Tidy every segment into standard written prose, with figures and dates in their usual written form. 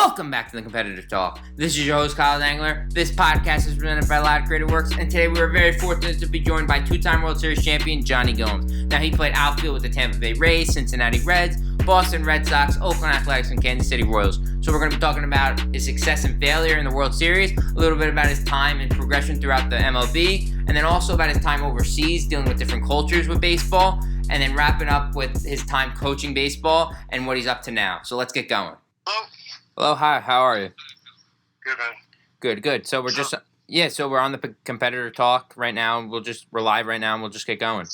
Welcome back to the Competitive Talk. This is your host, Kyle Dangler. This podcast is presented by Loud Creative Works, and today we are very fortunate to be joined by two-time World Series champion Jonny Gomes. Now, he played outfield with the Tampa Bay Rays, Cincinnati Reds, Boston Red Sox, Oakland Athletics, and Kansas City Royals. So we're going to be talking about his success and failure in the World Series, a little bit about his time and progression throughout the MLB, and then also about his time overseas dealing with different cultures with baseball, and then wrapping up with his time coaching baseball and what he's up to now. So let's get going. Hello, hi, how are you? Good, man. Good. So we're on the competitor talk right now. We're live right now, and we'll just get going.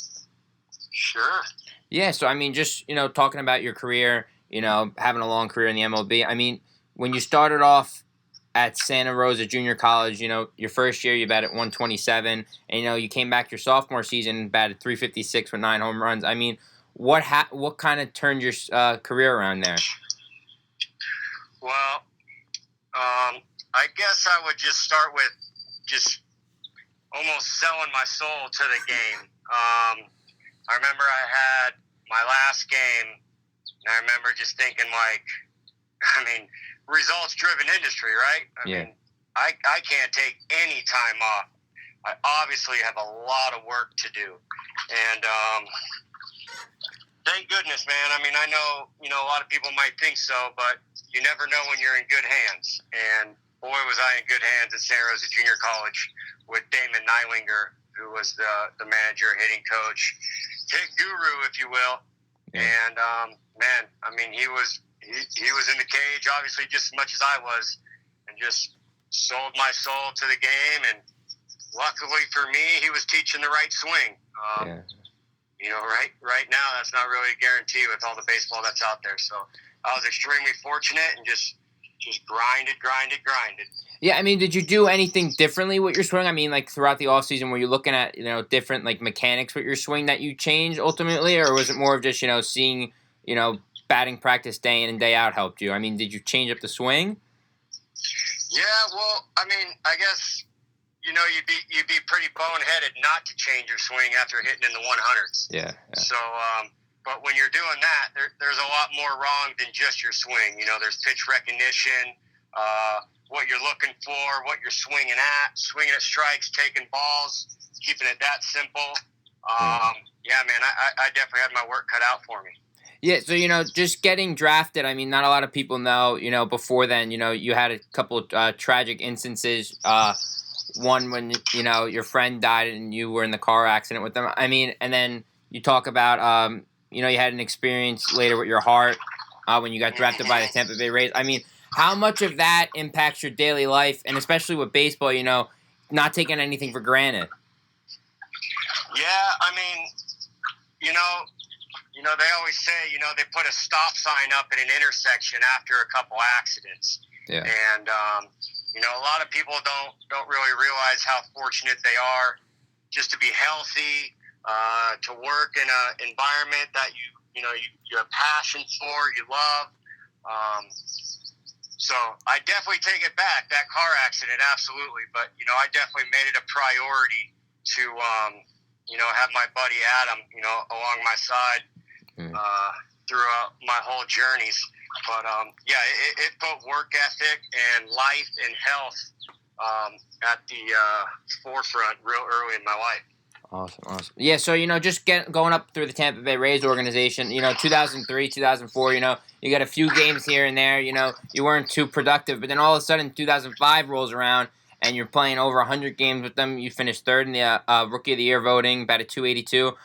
Sure. Yeah, so just, talking about your career, having a long career in the MLB. When you started off at Santa Rosa Junior College, your first year you batted 127, and you came back your sophomore season, batted 356 with 9 home runs. What kind of turned your career around there? Well, I guess I would just start with just almost selling my soul to the game. I remember I had my last game, and I remember just thinking, results-driven industry, right? I can't take any time off. I obviously have a lot of work to do. And thank goodness, man. I know, a lot of people might think so, but you never know when you're in good hands. And boy, was I in good hands at Santa Rosa Junior College with Damon Nylinger, who was the manager, hitting coach, hit guru, if you will. Yeah. And he was in the cage, obviously, just as much as I was, and just sold my soul to the game. And luckily for me, he was teaching the right swing. Right now, that's not really a guarantee with all the baseball that's out there. So I was extremely fortunate and just grinded. Yeah, did you do anything differently with your swing? Throughout the offseason, were you looking at, different, mechanics with your swing that you changed ultimately? Or was it more of just, seeing, batting practice day in and day out helped you? Did you change up the swing? Yeah, well, I guess, you'd be pretty boneheaded not to change your swing after hitting in the 100s. Yeah. So, but when you're doing that, there's a lot more wrong than just your swing. There's pitch recognition, what you're looking for, what you're swinging at strikes, taking balls, keeping it that simple. Yeah, man, I definitely had my work cut out for me. Yeah, so, just getting drafted, not a lot of people know, before then, you had a couple tragic instances. One when, your friend died and you were in the car accident with them. And then you talk about, you had an experience later with your heart when you got drafted by the Tampa Bay Rays. How much of that impacts your daily life, and especially with baseball, not taking anything for granted? Yeah, they always say, they put a stop sign up at an intersection after a couple accidents. Yeah. And, a lot of people don't really realize how fortunate they are just to be healthy, to work in an environment that you have passion for, you love. So I definitely take it back, that car accident, absolutely. But, I definitely made it a priority to, have my buddy Adam, along my side throughout my whole journeys. But, it put work ethic and life and health at the forefront real early in my life. Awesome. Yeah, so, just going up through the Tampa Bay Rays organization, 2003, 2004, you got a few games here and there, you weren't too productive. But then all of a sudden, 2005 rolls around, and you're playing over 100 games with them. You finished third in the Rookie of the Year voting, batted 282.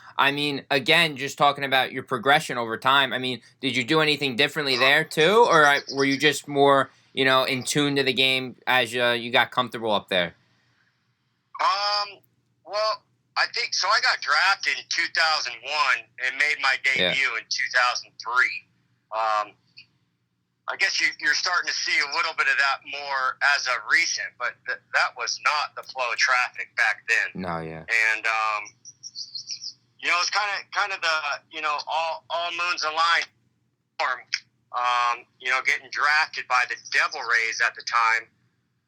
Again, just talking about your progression over time, did you do anything differently there too? Or were you just more, in tune to the game as you got comfortable up there? Well, I think so. I got drafted in 2001 and made my debut in 2003. I guess you're starting to see a little bit of that more as of recent, but that was not the flow of traffic back then. No, yeah. And it's kind of the all moons align form. Getting drafted by the Devil Rays at the time,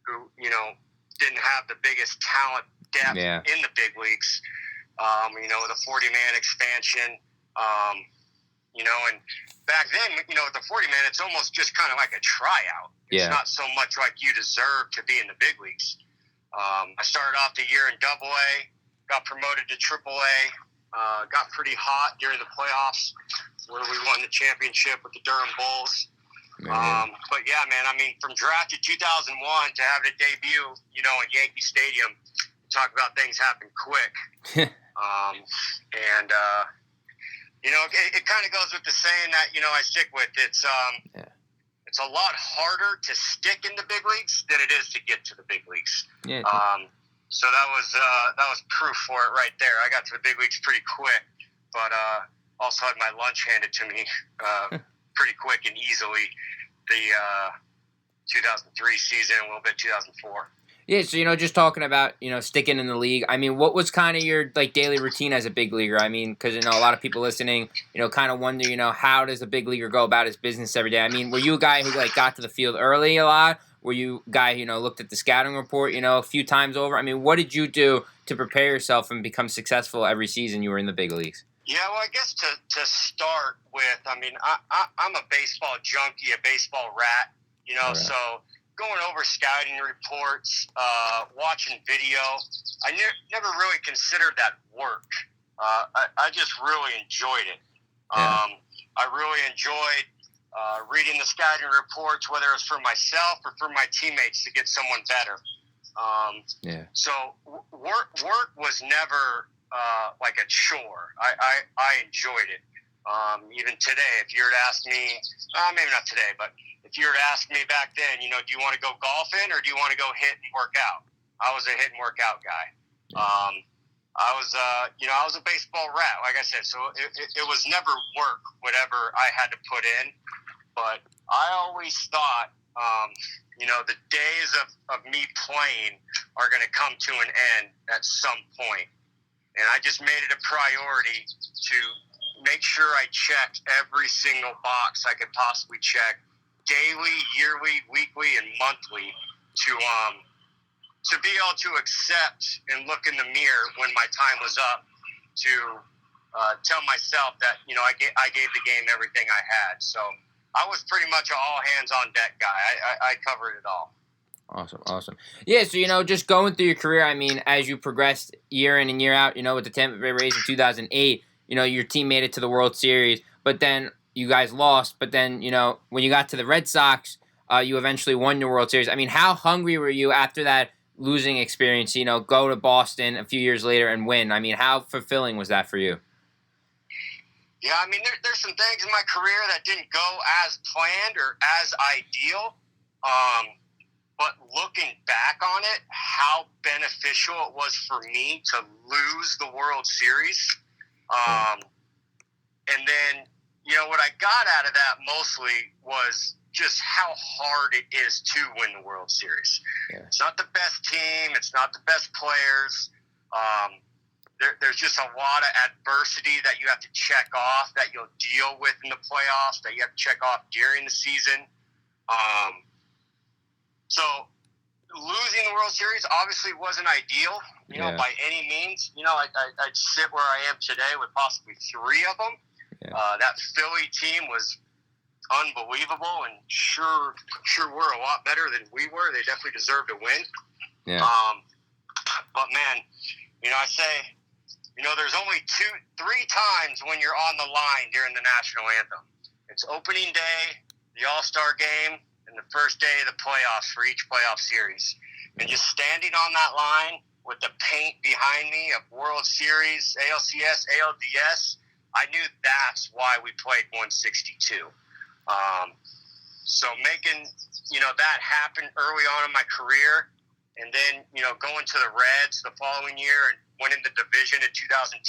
who didn't have the biggest talent depth in the big leagues. With a 40-man expansion. And back then, with the 40-man, it's almost just kind of like a tryout. It's not so much like you deserve to be in the big leagues. I started off the year in AA, got promoted to AAA, got pretty hot during the playoffs where we won the championship with the Durham Bulls. But yeah, man, I mean, from drafted 2001 to having a debut, in Yankee Stadium, talk about things happen quick. It kind of goes with the saying that, I stick with. It's a lot harder to stick in the big leagues than it is to get to the big leagues. So that was proof for it right there. I got to the big leagues pretty quick, but also had my lunch handed to me pretty quick and easily the 2003 season, a little bit 2004. Yeah, so, just talking about, sticking in the league, I mean, what was kind of your, daily routine as a big leaguer? I mean, because, a lot of people listening, kind of wonder, how does a big leaguer go about his business every day? I mean, were you a guy who, got to the field early a lot? Were you a guy, looked at the scouting report, a few times over? I mean, what did you do to prepare yourself and become successful every season you were in the big leagues? Yeah, well, I guess to start with, I mean, I'm a baseball junkie, a baseball rat, so going over scouting reports, watching video, I never really considered that work. I just really enjoyed it. I really enjoyed reading the scouting reports, whether it was for myself or for my teammates to get someone better. So work was never like a chore. I enjoyed it. Even today, if you were to ask me, maybe not today, but if you were to ask me back then, do you want to go golfing or do you want to go hit and work out? I was a hit and work out guy. I was a baseball rat, like I said. So it was never work, whatever I had to put in. But I always thought, the days of me playing are going to come to an end at some point. And I just made it a priority to make sure I checked every single box I could possibly check, daily, yearly, weekly, and monthly, to be able to accept and look in the mirror when my time was up, to tell myself that I gave the game everything I had. So I was pretty much an all hands on deck guy. I covered it all. Awesome. Yeah, so, just going through your career, I mean, as you progressed year in and year out, with the Tampa Bay Rays in 2008, your team made it to the World Series, but then you guys lost. But then, when you got to the Red Sox, you eventually won your World Series. I mean, how hungry were you after that losing experience, go to Boston a few years later and win? I mean, how fulfilling was that for you? Yeah, I mean, there's some things in my career that didn't go as planned or as ideal. But looking back on it, how beneficial it was for me to lose the World Series. And then, what I got out of that mostly was just how hard it is to win the World Series. Yeah. It's not the best team. It's not the best players. There's just a lot of adversity that you have to check off, that you'll deal with in the playoffs, that you have to check off during the season. So losing the World Series obviously wasn't ideal, by any means. I'd sit where I am today with possibly 3 of them. Yeah. That Philly team was unbelievable and sure were a lot better than we were. They definitely deserved to win. Yeah. But man, I say, there's only 3 times when you're on the line during the national anthem. It's opening day, the All-Star game, and the first day of the playoffs for each playoff series. And just standing on that line with the paint behind me of World Series, ALCS, ALDS, I knew that's why we played 162. So making, that happen early on in my career, and then, going to the Reds the following year and winning the division in 2010,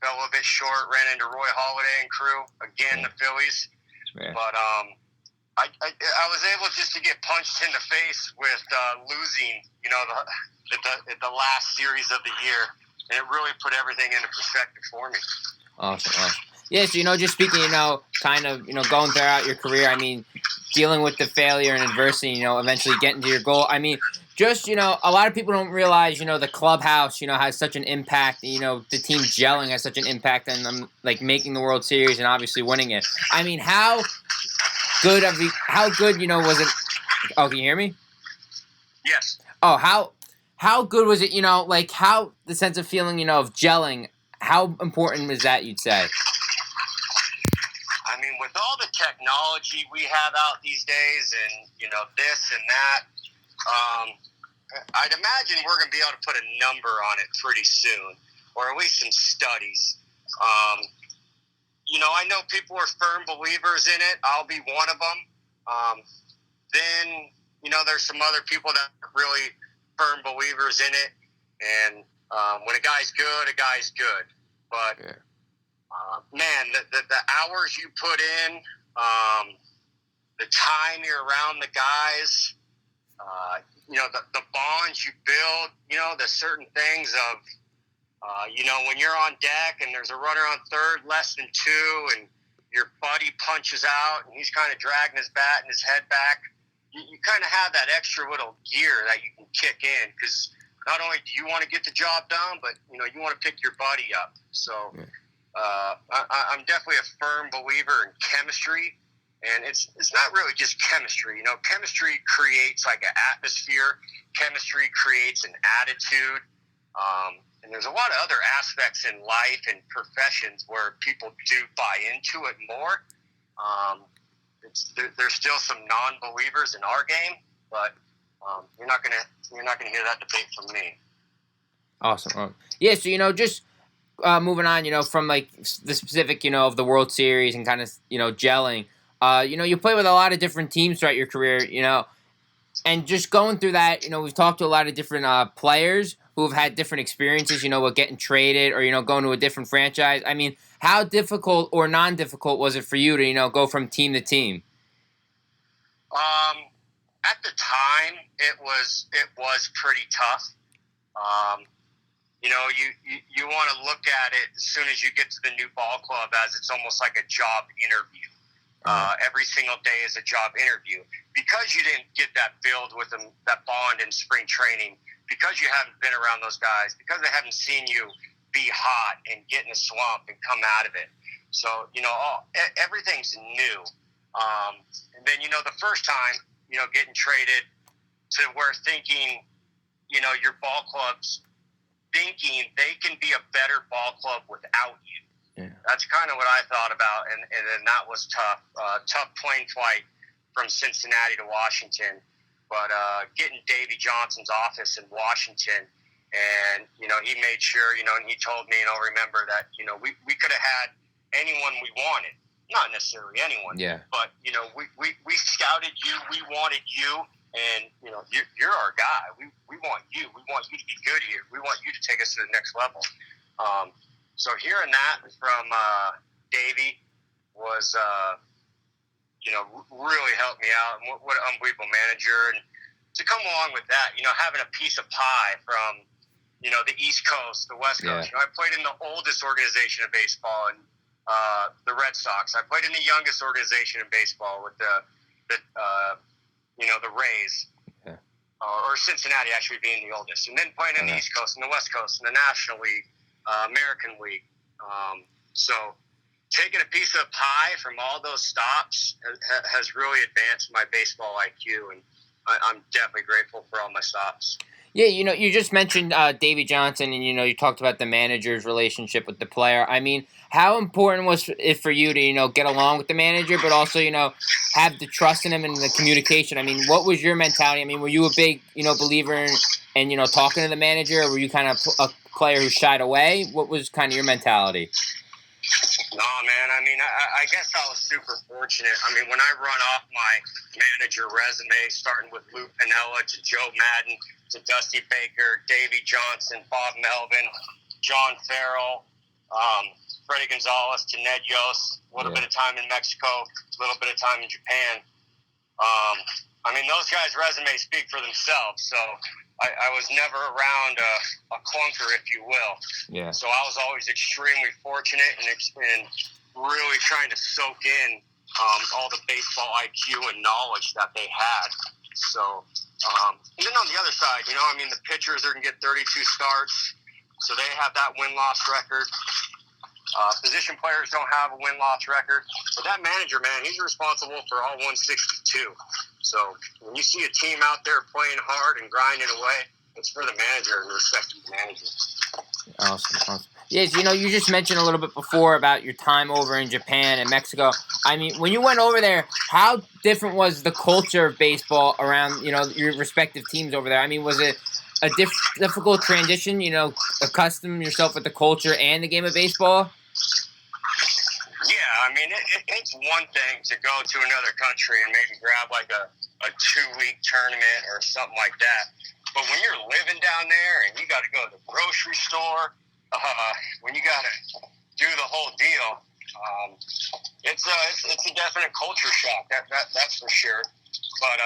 fell a bit short, ran into Roy Halladay and crew, again, the Phillies. Yeah. But I was able just to get punched in the face with losing, at the last series of the year, and it really put everything into perspective for me. Awesome. Yeah, so, just speaking, kind of, going throughout your career, I mean, dealing with the failure and adversity, eventually getting to your goal. I mean, just, a lot of people don't realize, the clubhouse, has such an impact. The team gelling has such an impact on them, like making the World Series and obviously winning it. I mean, how good, was it? Oh, can you hear me? Yes. Oh, how good was it, like how the sense of feeling, of gelling, how important was that, you'd say? I mean, with all the technology we have out these days and, this and that, I'd imagine we're going to be able to put a number on it pretty soon, or at least some studies. I know people are firm believers in it. I'll be one of them. Then, there's some other people that are really firm believers in it. And when a guy's good. But, man, the hours you put in, the time you're around the guys, the bonds you build, the certain things of, when you're on deck and there's a runner on third, less than two, and your buddy punches out and he's kind of dragging his bat and his head back, you kind of have that extra little gear that you can kick in because not only do you want to get the job done, but, you want to pick your buddy up. So I'm definitely a firm believer in chemistry. And it's not really just chemistry. Chemistry creates like an atmosphere. Chemistry creates an attitude. And there's a lot of other aspects in life and professions where people do buy into it more. There's still some non-believers in our game, but you're not gonna hear that debate from me. Awesome. Yeah. So just moving on. From like the specific of the World Series and kind of gelling. You play with a lot of different teams throughout your career, and just going through that, we've talked to a lot of different players who have had different experiences, with getting traded or, going to a different franchise. I mean, how difficult or non-difficult was it for you to, go from team to team? At the time, it was pretty tough. You want to look at it as soon as you get to the new ball club as it's almost like a job interview. Every single day is a job interview. Because you didn't get that build with them, that bond in spring training, because you haven't been around those guys, because they haven't seen you be hot and get in a slump and come out of it. So, everything's new. And then, the first time, getting traded to where thinking, your ball club's thinking they can be a better ball club without you. Yeah. That's kind of what I thought about, and then that was tough. Tough plane flight from Cincinnati to Washington, but getting Davey Johnson's office in Washington, and he made sure, and he told me, remember that we could have had anyone we wanted, not necessarily anyone, but we scouted you, we wanted you, and you're our guy. We want you. We want you to be good here. We want you to take us to the next level. So hearing that from Davey was, really helped me out. And what an unbelievable manager. And to come along with that, having a piece of pie from, the East Coast, the West Coast. I played in the oldest organization of baseball, and the Red Sox. I played in the youngest organization in baseball with the Rays. Yeah. Or Cincinnati actually being the oldest. And then playing in the East Coast and the West Coast and the National League. American League. So taking a piece of pie from all those stops has really advanced my baseball IQ, and I'm definitely grateful for all my stops. Yeah, you just mentioned Davey Johnson, and you talked about the manager's relationship with the player. I mean, how important was it for you to get along with the manager, but also have the trust in him and the communication? I mean, what was your mentality? I mean, were you a big believer in talking to the manager, or were you kind of a player who shied away? What was kind of your mentality? No, man. I mean, I guess I was super fortunate. I mean, when I run off my manager resume, starting with Lou Piniella to Joe Madden to Dusty Baker, Davey Johnson, Bob Melvin, John Farrell, Freddie Gonzalez to Ned Yost, a little bit of time in Mexico, a little bit of time in Japan. I mean, those guys' resumes speak for themselves. So I was never around a clunker, if you will. Yeah. So I was always extremely fortunate and really trying to soak in all the baseball IQ and knowledge that they had. So And then on the other side, the pitchers are going to get 32 starts, so they have that win-loss record. Position players don't have a win-loss record. But that manager, man, he's responsible for all 162. So when you see a team out there playing hard and grinding away, it's for the manager and respect to the manager. Awesome. Yes, you just mentioned a little bit before about your time over in Japan and Mexico. I mean, when you went over there, how different was the culture of baseball around, your respective teams over there? I mean, was it a difficult transition, accustom yourself with the culture and the game of baseball? Yeah, it's one thing to go to another country and maybe grab like a 2-week tournament or something like that. But when you're living down there and you got to go to the grocery store, when you got to do the whole deal, it's a definite culture shock. That's for sure. But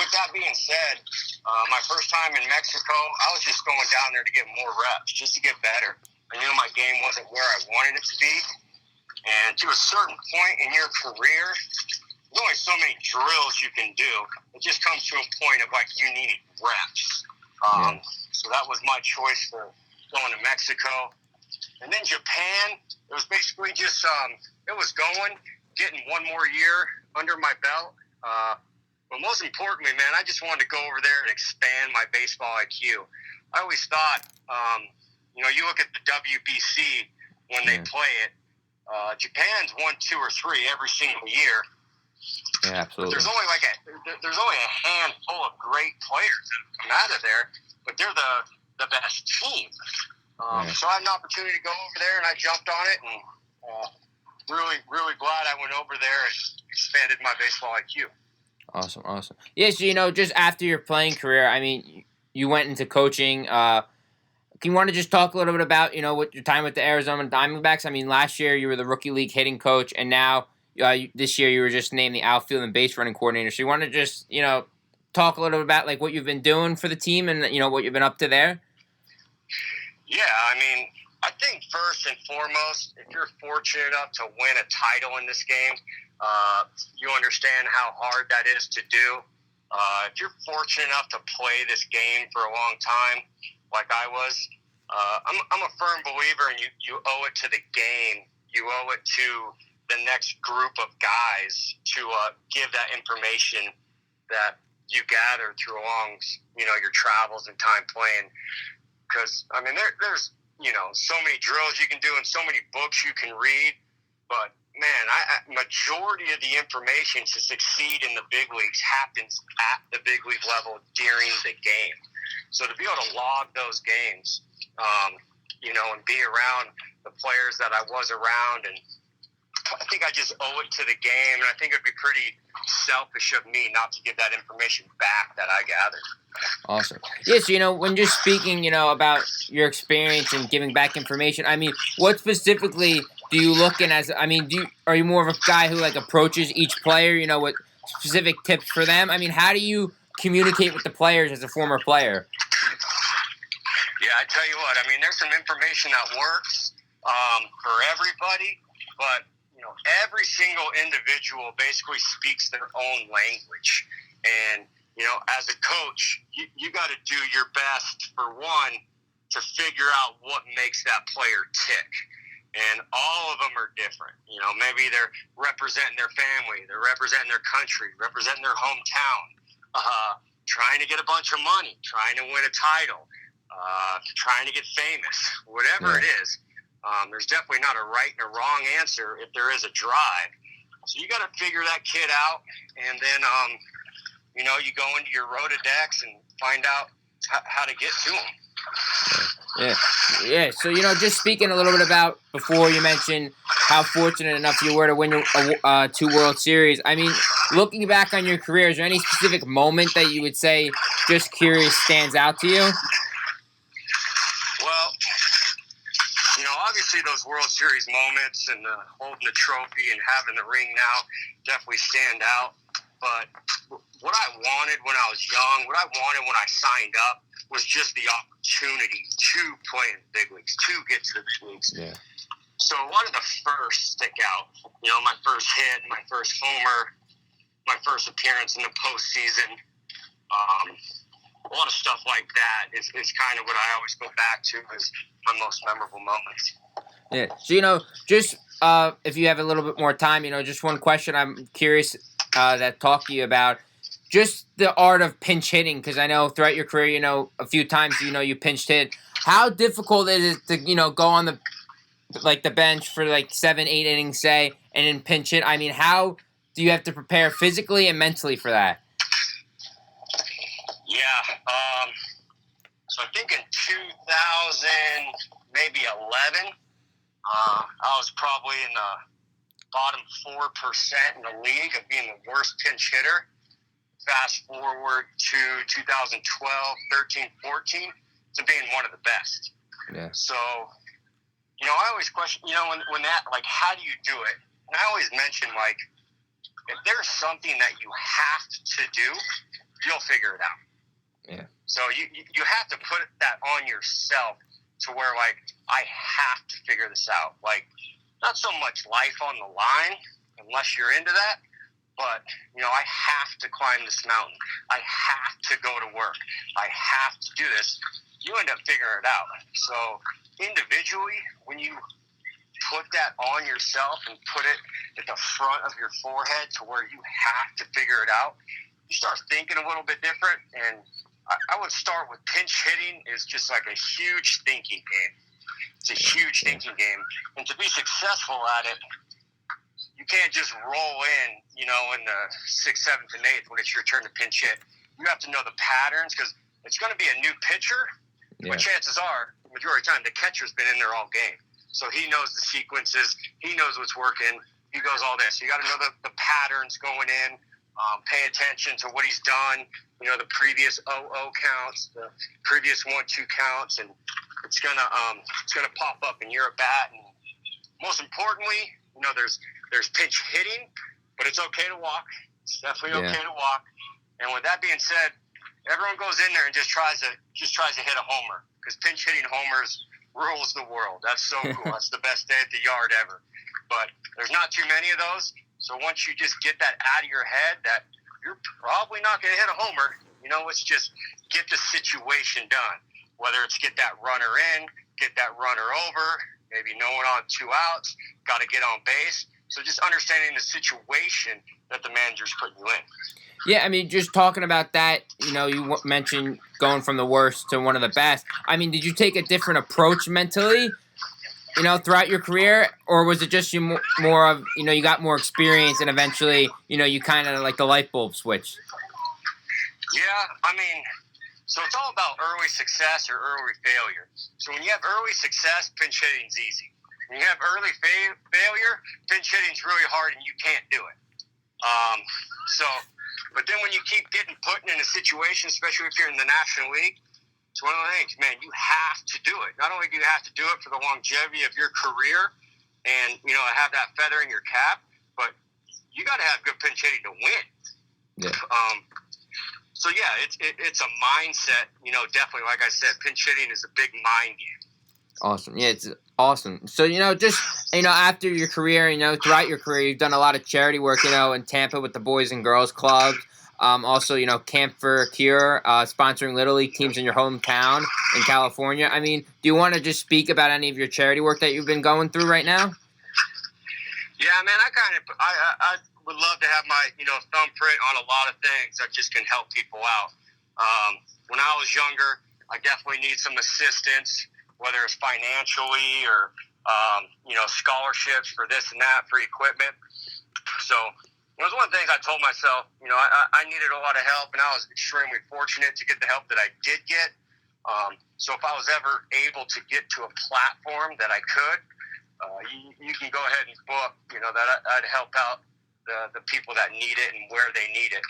with that being said, my first time in Mexico, I was just going down there to get more reps, just to get better. I knew my game wasn't where I wanted it to be. And to a certain point in your career, there's only so many drills you can do. It just comes to a point of like you need reps. So that was my choice for going to Mexico. And then Japan, it was basically just, getting one more year under my belt. But most importantly, man, I just wanted to go over there and expand my baseball IQ. I always thought, you look at the WBC when they play it, Japan's 1, 2, or 3 every single year. Yeah, absolutely. But there's only a handful of great players that have come out of there, but they're the best team. So I had an opportunity to go over there, and I jumped on it, and really, really glad I went over there and expanded my baseball IQ. Awesome. Yeah, so, just after your playing career, you went into coaching. Can you want to just talk a little bit about, what your time with the Arizona Diamondbacks? Last year you were the rookie league hitting coach, and now this year you were just named the outfield and base running coordinator. So you want to just, talk a little bit about like what you've been doing for the team and, what you've been up to there? Yeah, I think first and foremost, if you're fortunate enough to win a title in this game, you understand how hard that is to do. If you're fortunate enough to play this game for a long time, like I was, I'm a firm believer, and you owe it to the game. You owe it to the next group of guys to give that information that you gather through along, your travels and time playing. Because there's so many drills you can do and so many books you can read, but man, majority of the information to succeed in the big leagues happens at the big league level during the game. So to be able to log those games, and be around the players that I was around, and I think I just owe it to the game, and I think it'd be pretty selfish of me not to give that information back that I gathered. Awesome. Yes, when you're speaking, about your experience and giving back information, what specifically do you look in as? Are you more of a guy who like approaches each player, with specific tips for them? How do you communicate with the players as a former player? Yeah, I tell you what. There's some information that works for everybody, but every single individual basically speaks their own language, and as a coach, you got to do your best for one to figure out what makes that player tick. And all of them are different. Maybe they're representing their family, they're representing their country, representing their hometown, trying to get a bunch of money, trying to win a title, trying to get famous, whatever it is. There's definitely not a right and a wrong answer if there is a drive. So you got to figure that kid out, and then, you go into your Rolodex and find out how to get to them. Yeah. So, just speaking a little bit about before you mentioned how fortunate enough you were to win 2 World Series. Looking back on your career, is there any specific moment that you would say, just curious, stands out to you? Well, obviously those World Series moments and holding the trophy and having the ring now definitely stand out. But what I wanted when I was young, what I wanted when I signed up, was just the opportunity to play in the big leagues, to get to the big leagues. Yeah. So a lot of the first stick out. My first hit, my first homer, my first appearance in the postseason. that is kind of what I always go back to as my most memorable moments. Yeah. So, just if you have a little bit more time, just one question I'm curious that talk to you about. Just the art of pinch hitting, because I know throughout your career, a few times, you pinch hit. How difficult is it to, go on the bench for 7, 8 innings, say, and then pinch hit? I mean, how do you have to prepare physically and mentally for that? Yeah. So I think in 2000, maybe 11, I was probably in the bottom 4% in the league of being the worst pinch hitter. Fast forward to 2012, 13, 14, to being one of the best. Yeah. So, I always question, when that, how do you do it? And I always mention, if there's something that you have to do, you'll figure it out. Yeah. So you have to put that on yourself to where, I have to figure this out. Not so much life on the line, unless you're into that, but, I have to climb this mountain. I have to go to work. I have to do this. You end up figuring it out. So individually, when you put that on yourself and put it at the front of your forehead to where you have to figure it out, you start thinking a little bit different. And I would start with pinch hitting is just like a huge thinking game. It's a huge thinking game. And to be successful at it, you can't just roll in, in the 6th, 7th, and 8th when it's your turn to pinch hit. You have to know the patterns because it's going to be a new pitcher, but chances are, the majority of the time, the catcher's been in there all game. So he knows the sequences. He knows what's working. He goes all this. You got to know the patterns going in. Pay attention to what he's done. The previous 0-0 counts, the previous 1-2 counts, and it's gonna pop up in your at bat. And most importantly, there's pinch hitting, but it's okay to walk. It's definitely okay to walk. And with that being said, everyone goes in there and just tries to hit a homer because pinch hitting homers rules the world. That's so cool. That's the best day at the yard ever. But there's not too many of those. So once you just get that out of your head that you're probably not going to hit a homer, let's just get the situation done. Whether it's get that runner in, get that runner over, maybe no one on 2 outs, got to get on base. So just understanding the situation that the manager's putting you in. Yeah, I mean, just talking about that, you mentioned going from the worst to one of the best. I mean, did you take a different approach mentally, throughout your career? Or was it just you more of, you got more experience and eventually, you kind of the light bulb switched? Yeah, I mean, so it's all about early success or early failure. So when you have early success, pinch hitting's easy. When you have early failure, pinch hitting's really hard and you can't do it. But then when you keep getting put in a situation, especially if you're in the National League, it's one of the things, man, you have to do it. Not only do you have to do it for the longevity of your career and, have that feather in your cap, but you got to have good pinch hitting to win. Yeah. So, yeah, it's a mindset, definitely. Like I said, pinch hitting is a big mind game. Awesome. Yeah, it's awesome. So, just, after your career, throughout your career, you've done a lot of charity work, in Tampa with the Boys and Girls Clubs. Also, Camp for a Cure, sponsoring Little League teams in your hometown in California. I mean, do you want to just speak about any of your charity work that you've been going through right now? Yeah, man, I would love to have my, thumbprint on a lot of things that just can help people out. When I was younger, I definitely need some assistance, whether it's financially or, scholarships for this and that, for equipment. So it was one of the things I told myself, I needed a lot of help, and I was extremely fortunate to get the help that I did get. So if I was ever able to get to a platform that I could, you can go ahead and book, that I'd help out the people that need it and where they need it.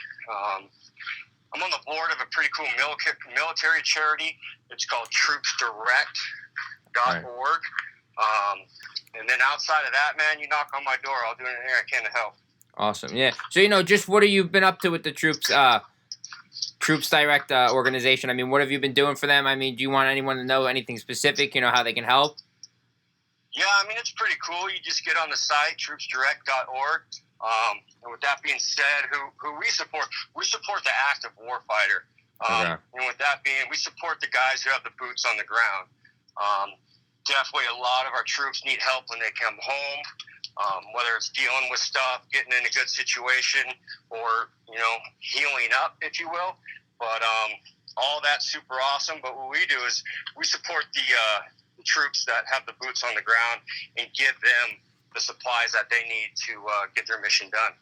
I'm on the board of a pretty cool military charity. It's called troopsdirect.org. And then outside of that, man, you knock on my door, I'll do anything I can to help. Awesome. Yeah. So, just what have you been up to with the Troops Direct organization? I mean, what have you been doing for them? I mean, do you want anyone to know anything specific, how they can help? Yeah, I mean, it's pretty cool. You just get on the site, troopsdirect.org. And with that being said, who we support the active warfighter. Okay. And with that being, we support the guys who have the boots on the ground. Definitely a lot of our troops need help when they come home, whether it's dealing with stuff, getting in a good situation, or, healing up, if you will. But all that's super awesome. But what we do is we support the troops that have the boots on the ground and give them the supplies that they need to get their mission done.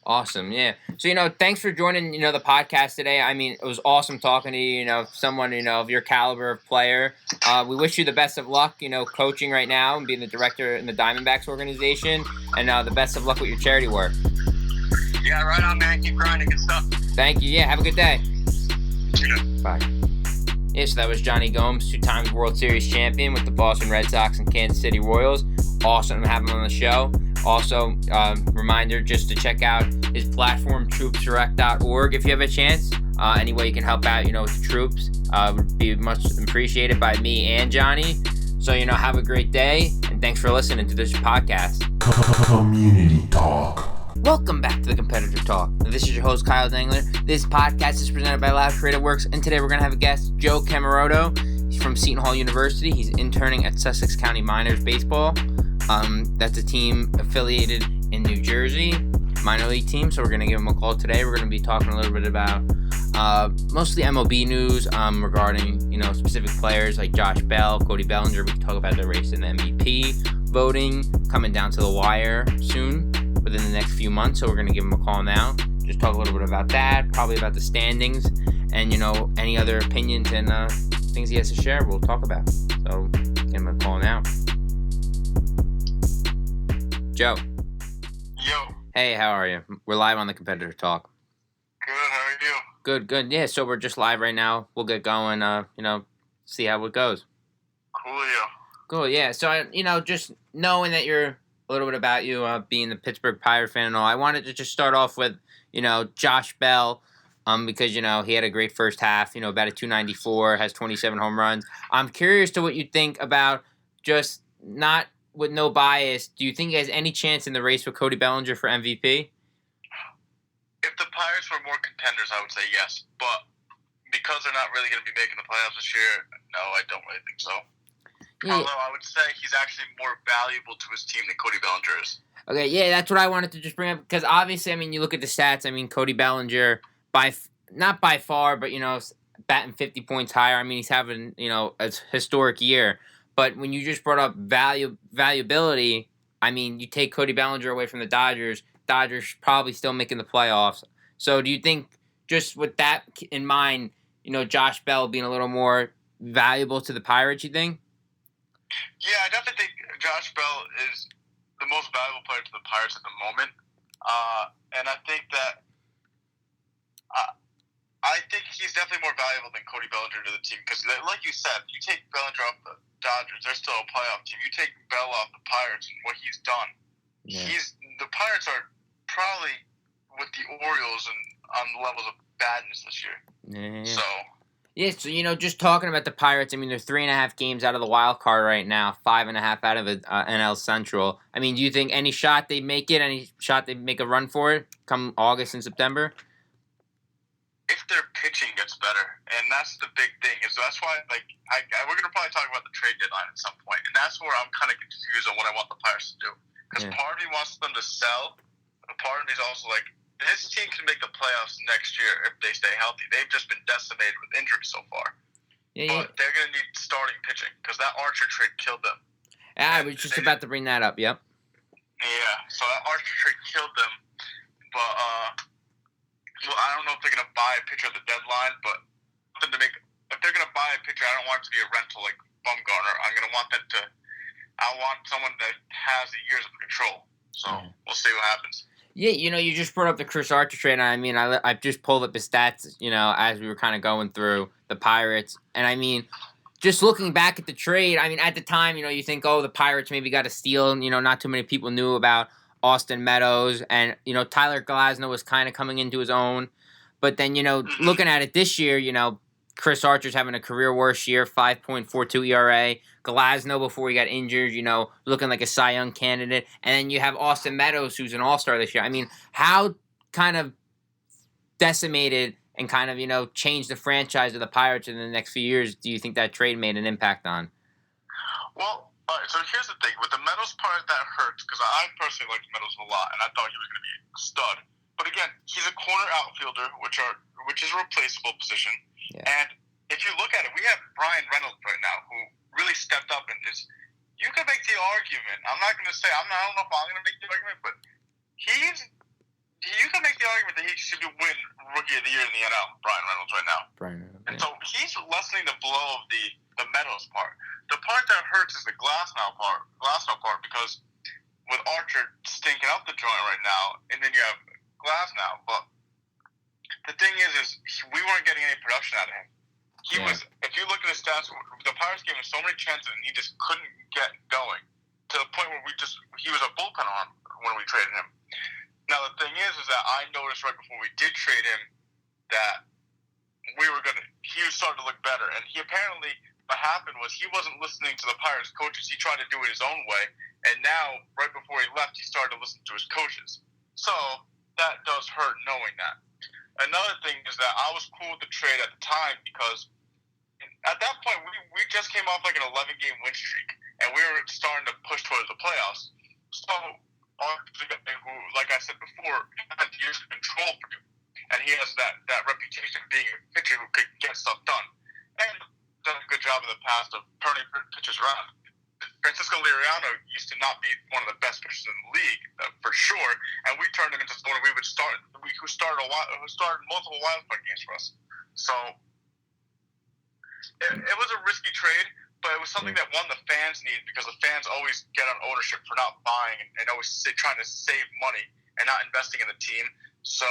Awesome, yeah. So, thanks for joining, the podcast today. I mean, it was awesome talking to you, someone, of your caliber of player. We wish you the best of luck, coaching right now and being the director in the Diamondbacks organization, and the best of luck with your charity work. Yeah, right on, man. Keep grinding. Good stuff. Thank you. Yeah, have a good day. You know. Bye. Yeah, so that was Jonny Gomes, 2-time World Series champion with the Boston Red Sox and Kansas City Royals. Awesome to have him on the show. Also, reminder just to check out his platform, troopsdirect.org, if you have a chance. Any way you can help out, with the troops, would be much appreciated by me and Jonny. So, have a great day, and thanks for listening to this podcast. Community Talk. Welcome back to the Competitor Talk. This is your host, Kyle Dangler. This podcast is presented by Loud Creative Works, and today we're going to have a guest, Joe Cammarota. He's from Seton Hall University. He's interning at Sussex County Miners Baseball. That's a team affiliated in New Jersey, minor league team, so we're going to give him a call today. We're going to be talking a little bit about mostly MLB news regarding, specific players like Josh Bell, Cody Bellinger. We can talk about the race in the MVP voting coming down to the wire soon, within the next few months, so we're going to give him a call now. Just talk a little bit about that, probably about the standings, and, any other opinions and things he has to share, we'll talk about. So, give him a call now. Joe. Yo. Hey, how are you? We're live on the Competitor Talk. Good, how are you? Good. Yeah, so we're just live right now. We'll get going, see how it goes. Cool, yeah. So, just knowing that you're a little bit about you, being the Pittsburgh Pirate fan and all, I wanted to just start off with, Josh Bell, because, he had a great first half, about a 294, has 27 home runs. I'm curious to what you think about, just not with no bias, do you think he has any chance in the race with Cody Bellinger for MVP? If the Pirates were more contenders, I would say yes. But because they're not really going to be making the playoffs this year, no, I don't really think so. Yeah. Although I would say he's actually more valuable to his team than Cody Bellinger is. Okay, yeah, that's what I wanted to just bring up. Because obviously, you look at the stats. Cody Bellinger, not by far, but, batting 50 points higher. He's having, a historic year. But when you just brought up valuability, you take Cody Bellinger away from the Dodgers probably still making the playoffs. So do you think, just with that in mind, Josh Bell being a little more valuable to the Pirates, you think? Yeah, I definitely think Josh Bell is the most valuable player to the Pirates at the moment. And I think that I think he's definitely more valuable than Cody Bellinger to the team. Because like you said, you take Bellinger off the Dodgers, they're still a playoff team. You take Bell off the Pirates and what he's done. Yeah. The Pirates are probably with the Orioles and on levels of badness this year. So just talking about the Pirates, they're 3.5 games out of the wild card right now, 5.5 out of NL Central. Do you think any shot they make it, any shot they make a run for it come August and September? If their pitching gets better, and that's the big thing. So that's why, we're going to probably talk about the trade deadline at some point, and that's where I'm kind of confused on what I want the Pirates to do. Because part of me wants them to sell, but part of me is also like, this team can make the playoffs next year if they stay healthy. They've just been decimated with injuries so far. But they're going to need starting pitching, because that Archer trade killed them. I was just about to bring that up, yep. Yeah, so that Archer trade killed them, but, well, I don't know if they're going to buy a pitcher at the deadline, but if they're going to buy a pitcher, I don't want it to be a rental like Bumgarner. I want someone that has the years of control. So we'll see what happens. Yeah, you just brought up the Chris Archer trade. I just pulled up the stats, as we were kind of going through the Pirates. And just looking back at the trade, at the time, you think, oh, the Pirates maybe got a steal. Not too many people knew about Austin Meadows, and Tyler Glasnow was kind of coming into his own, but then looking at it this year, Chris Archer's having a career worst year, 5.42 ERA. Glasnow before he got injured, looking like a Cy Young candidate, and then you have Austin Meadows, who's an All-Star this year. How kind of decimated and kind of, change the franchise of the Pirates in the next few years do you think that trade made an impact on? Well, all right, so here's the thing. With the Meadows part, that hurts because I personally liked Meadows a lot, and I thought he was going to be a stud. But again, he's a corner outfielder, which is a replaceable position. Yeah. And if you look at it, we have Brian Reynolds right now, who really stepped up and is. You can make the argument. I'm not going to say. I don't know if I'm going to make the argument, but you can make the argument that he should win Rookie of the Year in the NL. Brian Reynolds right now. And so he's lessening the blow of the Meadows part. The part that hurts is the Glasnow part because with Archer stinking up the joint right now, and then you have Glasnow. But the thing is we weren't getting any production out of him. He was. If you look at his stats, the Pirates gave him so many chances, and he just couldn't get going to the point where he was a bullpen arm when we traded him. Now the thing is that I noticed right before we did trade him that he was starting to look better, and he apparently. What happened was he wasn't listening to the Pirates coaches. He tried to do it his own way, and now, right before he left, he started to listen to his coaches. So that does hurt knowing that. Another thing is that I was cool with the trade at the time because at that point, we just came off like an 11-game win streak, and we were starting to push towards the playoffs. So Archer's a guy who, like I said before, had years of control for you, and he has that reputation of being a pitcher who could get stuff done. And done a good job in the past of turning pitchers around. Francisco Liriano used to not be one of the best pitchers in the league for sure, and we turned him into someone who started multiple wild card games for us. So it was a risky trade, but it was something that the fans needed because the fans always get on ownership for not buying and always trying to save money and not investing in the team. So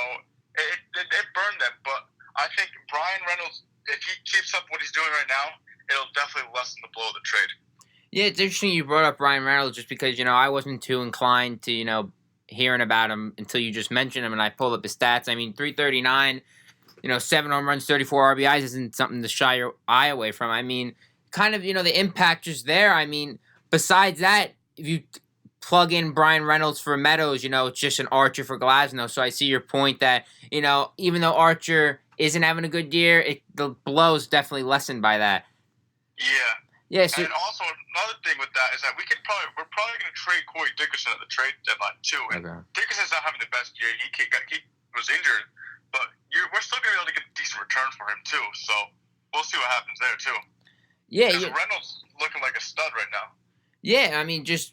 it burned them, but I think Brian Reynolds. If he keeps up what he's doing right now, it'll definitely lessen the blow of the trade. Yeah, it's interesting you brought up Brian Reynolds just because, I wasn't too inclined to, hearing about him until you just mentioned him and I pulled up his stats. I mean, 339, 7 home runs, 34 RBIs isn't something to shy your eye away from. I mean, kind of, the impact just there. I mean, besides that, if you plug in Brian Reynolds for Meadows, it's just an Archer for Glasnow. So I see your point that, even though Archer isn't having a good year, the blow's definitely lessened by that. Yeah. Yeah. So, and also another thing with that is that we're probably going to trade Corey Dickerson at the trade deadline too. And Dickerson's not having the best year. He was injured, but we're still going to be able to get a decent return for him too. So we'll see what happens there too. Yeah. Because Reynolds looking like a stud right now. Yeah. I mean, just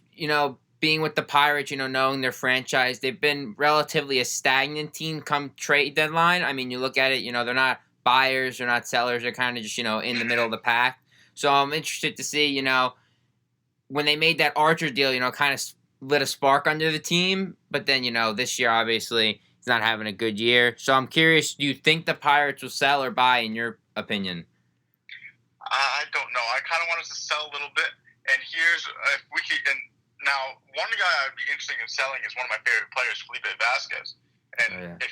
being with the Pirates, knowing their franchise, they've been relatively a stagnant team come trade deadline. I mean, you look at it, they're not buyers, they're not sellers, they're kind of just, in the middle of the pack. So I'm interested to see, when they made that Archer deal, kind of lit a spark under the team. But then, this year, obviously, he's not having a good year. So I'm curious, do you think the Pirates will sell or buy, in your opinion? I don't know. I kind of want us to sell a little bit. And here's, if we can... Now, one guy I'd be interested in selling is one of my favorite players, Felipe Vasquez. And if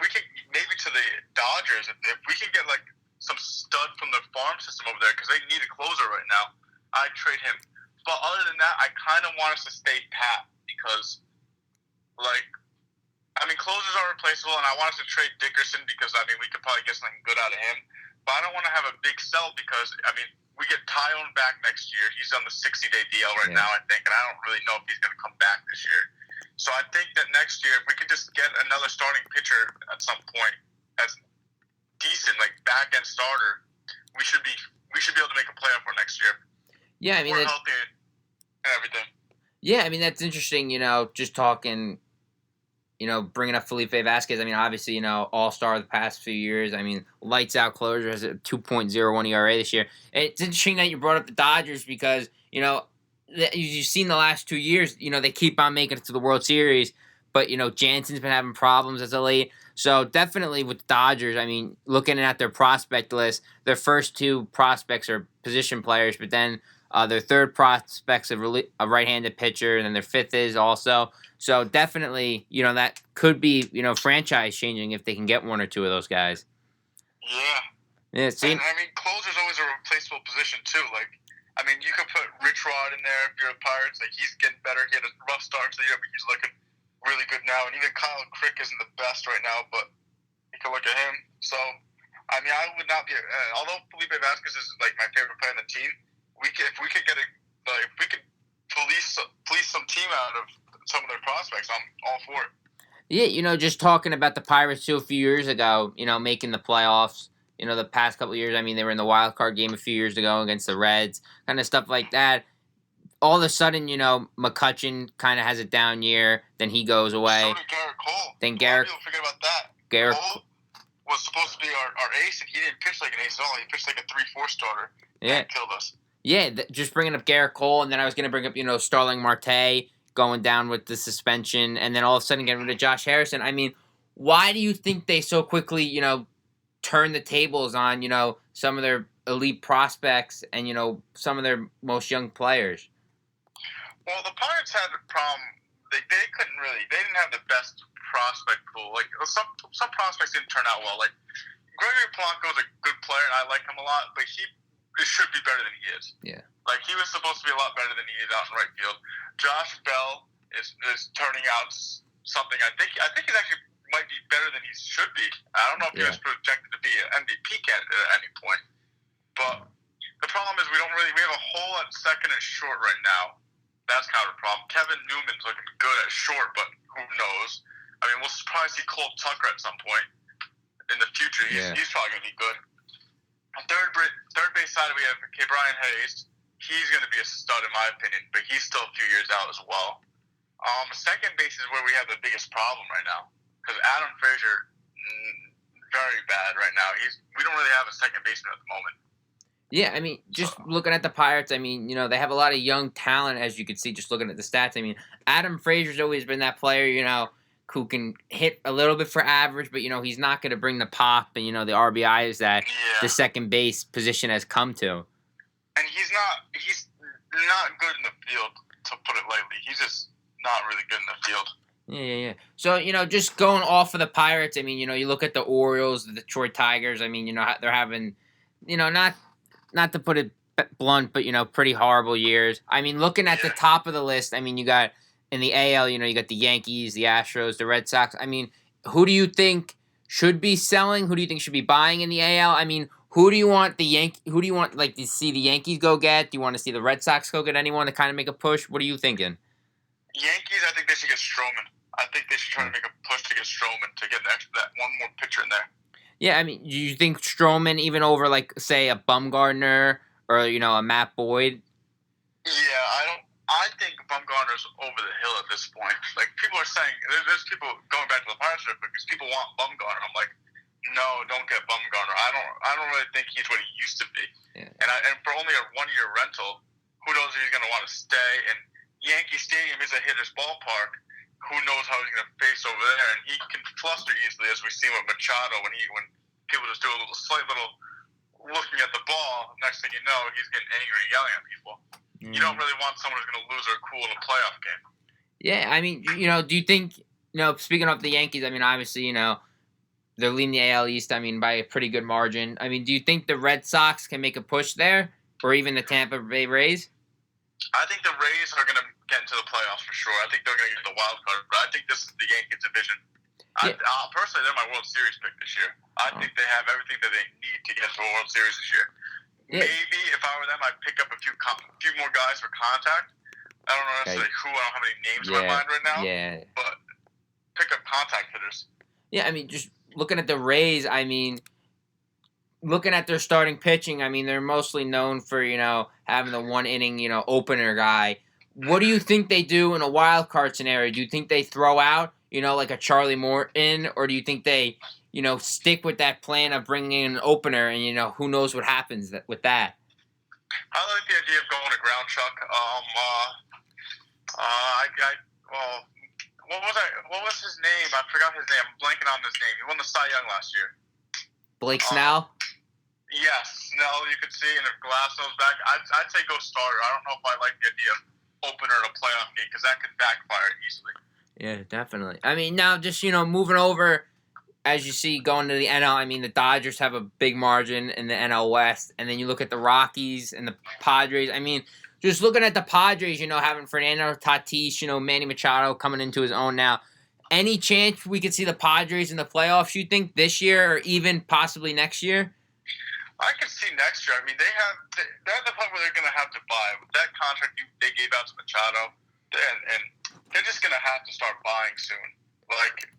we can, maybe to the Dodgers, if we can get like some stud from the farm system over there, because they need a closer right now, I'd trade him. But other than that, I kind of want us to stay pat because, closers are replaceable, and I want us to trade Dickerson because, we could probably get something good out of him. But I don't want to have a big sell because, we get Tyone back next year. He's on the 60-day DL right now, I think, and I don't really know if he's going to come back this year. So I think that next year, if we could just get another starting pitcher at some point that's decent, like back-end starter, we should be able to make a playoff for next year. Yeah, we're healthy and everything. Yeah, that's interesting, just talking, bringing up Felipe Vasquez. Obviously, all-star the past few years. Lights-out closer, has a 2.01 ERA this year. It's interesting that you brought up the Dodgers because, you've seen the last 2 years, they keep on making it to the World Series, but, Jansen's been having problems as of late. So definitely with the Dodgers, looking at their prospect list, their first 2 prospects are position players, but then their third prospect's a right-handed pitcher, and then their 5th is also. So definitely, that could be, franchise changing if they can get 1 or 2 of those guys. Yeah. And closer's always a replaceable position too. You could put Rich Rod in there if you're the Pirates. He's getting better. He had a rough start to the year, but he's looking really good now. And even Kyle Crick isn't the best right now, but you can look at him. So, I mean, I would not be. Although Felipe Vasquez is like my favorite player on the team, if we could get if we could police some team out of some of their prospects, I'm all for it. Yeah, just talking about the Pirates too a few years ago, making the playoffs. The past couple of years, I mean, they were in the wild card game a few years ago against the Reds, kind of stuff like that. All of a sudden, McCutchen kind of has a down year. Then he goes away. So did Garrett Cole. Then Garrett. People forget about that. Garrett Cole was supposed to be our ace, and he didn't pitch like an ace at all. He pitched like a 3-4 starter. Yeah. And killed us. Yeah, just bringing up Garrett Cole, and then I was going to bring up, Starling Marte going down with the suspension, and then all of a sudden getting rid of Josh Harrison. I mean, why do you think they so quickly, turn the tables on, some of their elite prospects and, some of their most young players? Well, the Pirates had a problem. They didn't have the best prospect pool. Like, some prospects didn't turn out well. Like, Gregory Polanco is a good player, and I like him a lot, but he should be better than he is. Yeah. Like, he was supposed to be a lot better than he is out in right field. Josh Bell is turning out something. I think he's actually might be better than he should be. I don't know if he was projected to be an MVP candidate at any point. But the problem is we have a hole at second and short right now. That's kind of a problem. Kevin Newman's looking good at short, but who knows? I mean, we'll probably see Cole Tucker at some point in the future. He's probably going to be good. On third base side, we have Brian Hayes. He's going to be a stud in my opinion, but he's still a few years out as well. Second base is where we have the biggest problem right now because Adam Frazier, very bad right now. We don't really have a second baseman at the moment. Yeah, I mean, just looking at the Pirates, I mean, they have a lot of young talent, as you can see, just looking at the stats. I mean, Adam Frazier's always been that player, who can hit a little bit for average, but, he's not going to bring the pop and, the RBIs that the second base position has come to. And he's not good in the field, to put it lightly. He's just not really good in the field. Yeah. So, just going off of the Pirates, I mean, you look at the Orioles, the Detroit Tigers, I mean, they're having, not to put it blunt, but, pretty horrible years. I mean, looking at the top of the list, I mean, you got in the AL, you got the Yankees, the Astros, the Red Sox. I mean, who do you think should be selling? Who do you think should be buying in the AL? I mean, who do you want to see the Yankees go get? Do you want to see the Red Sox go get anyone to kind of make a push? What are you thinking? Yankees, I think they should get Stroman. I think they should try to make a push to get Stroman to get that one more pitcher in there. Yeah, I mean, do you think Stroman even over, say, a Bumgarner or, a Matt Boyd? Yeah, I think Bumgarner's over the hill at this point. Like, people are saying, there's people going back to the Pirates because people want Bumgarner. I'm like, no, don't get Bumgarner. I don't really think he's what he used to be. Yeah. And for only a 1-year rental, who knows if he's going to want to stay? And Yankee Stadium is a hitter's ballpark. Who knows how he's going to face over there? And he can fluster easily, as we see with Machado when people just do a slight little looking at the ball. Next thing you know, he's getting angry and yelling at people. You don't really want someone who's going to lose their cool in a playoff game. Yeah, I mean, do you think, speaking of the Yankees, I mean, obviously, they're leading the AL East, I mean, by a pretty good margin. I mean, do you think the Red Sox can make a push there? Or even the Tampa Bay Rays? I think the Rays are going to get into the playoffs for sure. I think they're going to get the wild card. But I think this is the Yankees division. Yeah. Personally, they're my World Series pick this year. I think they have everything that they need to get to a World Series this year. Yeah. Maybe if I were them, I'd pick up a few more guys for contact. I don't know necessarily who. I don't have any names in my mind right now. Yeah. But pick up contact hitters. Yeah, I mean, just looking at the Rays, I mean, looking at their starting pitching, I mean, they're mostly known for, having the one-inning, opener guy. What do you think they do in a wild card scenario? Do you think they throw out, like a Charlie Morton, or do you think they, stick with that plan of bringing in an opener and, who knows what happens with that? I like the idea of going to ground chuck. What was his name? I forgot his name. I'm blanking on his name. He won the Cy Young last year. Blake Snell? Yes, Snell, you could see, and if Glasnow's back, I'd say go starter. I don't know if I like the idea of opener in a playoff game because that could backfire easily. Yeah, definitely. I mean, now just, moving over, as you see, going to the NL, I mean, the Dodgers have a big margin in the NL West, and then you look at the Rockies and the Padres. I mean, just looking at the Padres, having Fernando Tatis, Manny Machado coming into his own now. Any chance we could see the Padres in the playoffs, you think, this year or even possibly next year? I can see next year. I mean, they're at the point where they're going to have to buy. With that contract they gave out to Machado, and they're just going to have to start buying soon. Like,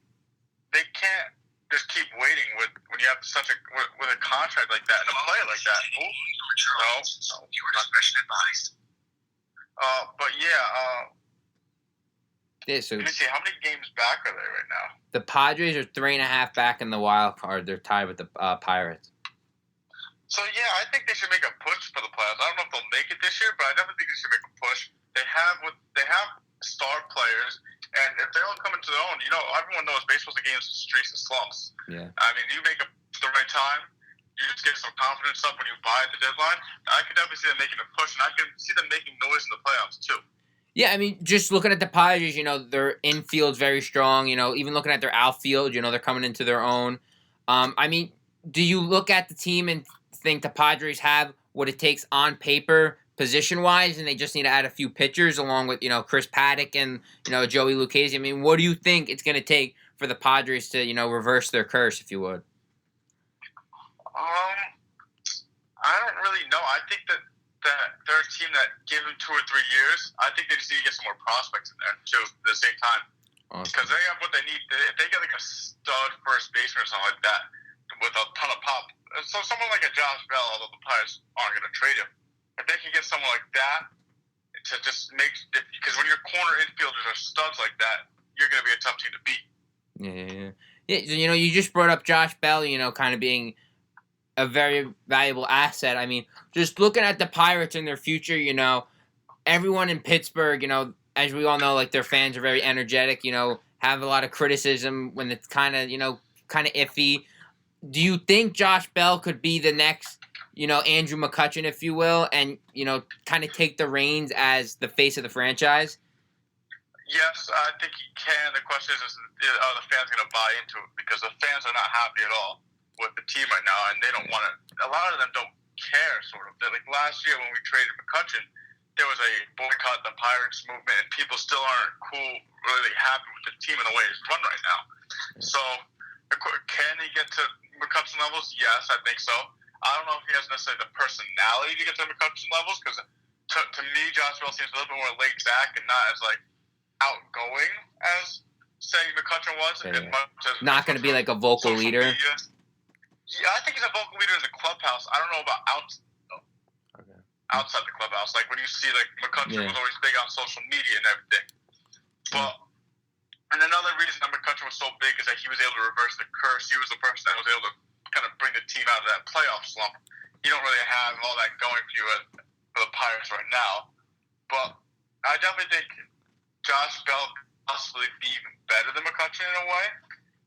they can't just keep waiting when you have with a contract like that and a player like that. No, you were not special advised. But yeah. Yeah, so let me see, how many games back are they right now? The Padres are 3.5 back in the wild card. They're tied with the Pirates. So yeah, I think they should make a push for the playoffs. I don't know if they'll make it this year, but I definitely think they should make a push. They have star players, and if they all come into their own, everyone knows baseball's a game of streaks and slumps. Yeah. I mean, you make it at the right time, you just get some confidence up when you buy at the deadline. I could definitely see them making a push, and I can see them making noise in the playoffs too. Yeah, I mean, just looking at the Padres, their infield's very strong. Even looking at their outfield, they're coming into their own. I mean, do you look at the team and think the Padres have what it takes on paper, position-wise, and they just need to add a few pitchers along with, Chris Paddock and, Joey Lucchesi? I mean, what do you think it's going to take for the Padres to, reverse their curse, if you would? I don't really know. I think that they're a team that, given 2 or 3 years, I think they just need to get some more prospects in there too at the same time. Awesome. Because they have what they need. If they get like a stud first baseman or something like that with a ton of pop, so someone like a Josh Bell, although the Pirates aren't going to trade him, if they can get someone like that to just make, because when your corner infielders are studs like that, you're going to be a tough team to beat. Yeah. You just brought up Josh Bell, kind of being a very valuable asset. I mean, just looking at the Pirates and their future, everyone in Pittsburgh, as we all know, like their fans are very energetic, have a lot of criticism when it's kind of iffy. Do you think Josh Bell could be the next, Andrew McCutchen, if you will, and, kind of take the reins as the face of the franchise? Yes, I think he can. The question is are the fans going to buy into it? Because the fans are not happy at all with the team right now, and they don't want to. A lot of them don't care, sort of. Like last year when we traded McCutchen, there was a boycott the Pirates movement, and people still aren't really happy with the team and the way it's run right now. So, can he get to McCutchen levels? Yes, I think so. I don't know if he has necessarily the personality to get to McCutchen levels, because to me, Josh Bell seems a little bit more laid back and not as outgoing as say McCutchen was. Not going to be like a vocal leader. Media. Yeah, I think he's a vocal leader in the clubhouse. I don't know about outside the clubhouse. Like when you see McCutchen was always big on social media and everything. But and another reason that McCutchen was so big is that he was able to reverse the curse. He was the person that was able to kind of bring the team out of that playoff slump. You don't really have all that going for you for the Pirates right now. But I definitely think Josh Bell could possibly be even better than McCutchen in a way.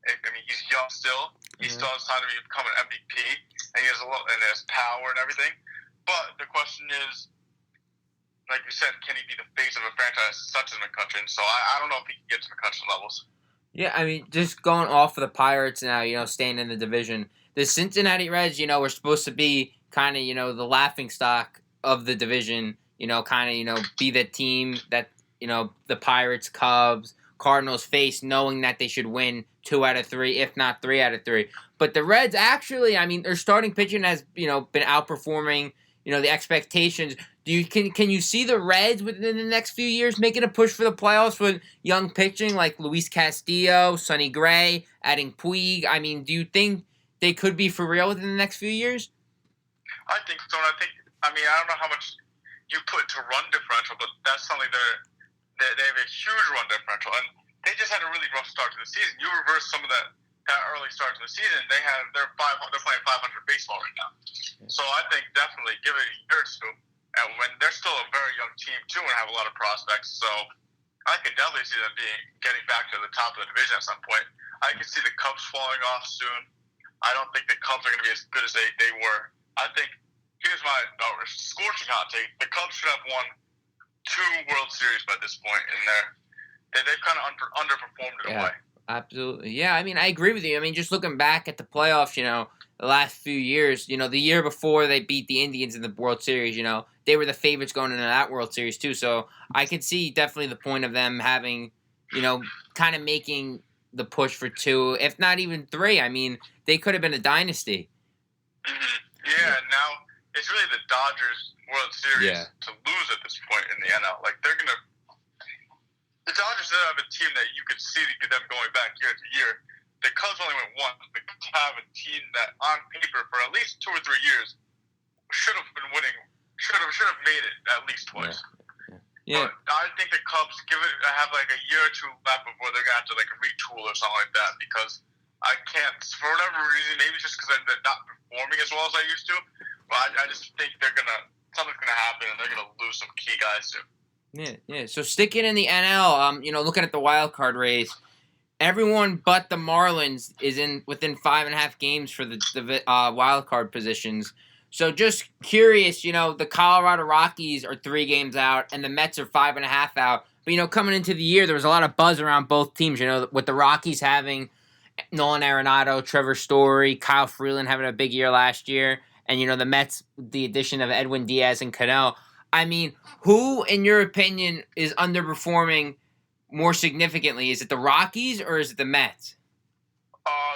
I mean, he's young still. He still has time to become an MVP, and he has power and everything. But the question is, like you said, can he be the face of a franchise such as McCutchen? So I don't know if he can get to McCutchen levels. Yeah, I mean, just going off of the Pirates now, staying in the division, the Cincinnati Reds, were supposed to be kind of, the laughingstock of the division, kind of, be the team that, the Pirates, Cubs, Cardinals face, knowing that they should win 2 out of 3, if not 3 out of 3. But the Reds actually, I mean, their starting pitching has, been outperforming, the expectations. Can you see the Reds within the next few years making a push for the playoffs with young pitching like Luis Castillo, Sonny Gray, adding Puig? I mean, do you think they could be for real within the next few years? I think so. I don't know how much you put to run differential, but that's something they have a huge run differential, and they just had a really rough start to the season. You reverse some of that early start to the season, they're playing 500 baseball right now. So I think definitely give it a year or two, and when they're still a very young team too and have a lot of prospects. So I could definitely see them getting back to the top of the division at some point. I can see the Cubs falling off soon. I don't think the Cubs are going to be as good as they were. I think here's my scorching hot take: the Cubs should have won 2 World Series by this point, and they've kind of underperformed in a way. Absolutely. Yeah, I mean, I agree with you. I mean, just looking back at the playoffs, the last few years, the year before they beat the Indians in the World Series, they were the favorites going into that World Series too. So I could see definitely the point of them having, kind of making the push for 2, if not even 3. I mean, they could have been a dynasty. Mm-hmm. Yeah, and now it's really the Dodgers World Series to lose at this point in the NL. Like, the Dodgers don't have a team that you could see them going back year to year. The Cubs only went once. The Cubs have a team that, on paper, for at least 2 or 3 years, should have been winning. Should have made it at least twice. Yeah. But I think the Cubs have like a year or 2 left before they're gonna have to like retool or something like that, because I can't, for whatever reason, maybe just because they're not performing as well as I used to. But I just think something's gonna happen and they're gonna lose some key guys too. Yeah. So sticking in the NL, looking at the wild card race, everyone but the Marlins is within 5.5 games for the wild card positions. So just curious, the Colorado Rockies are 3 games out and the Mets are 5.5 out. But coming into the year, there was a lot of buzz around both teams. With the Rockies having Nolan Arenado, Trevor Story, Kyle Freeland having a big year last year, and the Mets, the addition of Edwin Diaz and Cano. I mean, who, in your opinion, is underperforming more significantly? Is it the Rockies or is it the Mets?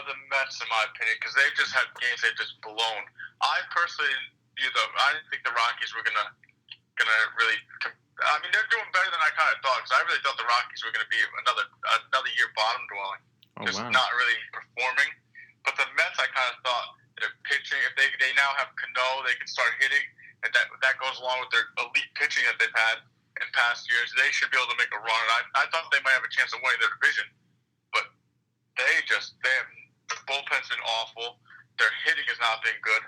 The Mets, in my opinion, because they've just had games they've just blown. I personally, I didn't think the Rockies were gonna really. I mean, they're doing better than I kind of thought, because I really thought the Rockies were gonna be another year bottom dwelling, not really performing. But the Mets, I kind of thought their pitching, if they now have Cano, they can start hitting, and that goes along with their elite pitching that they've had in past years. They should be able to make a run. And I thought they might have a chance of winning their division, but the bullpen's been awful. Their hitting has not been good.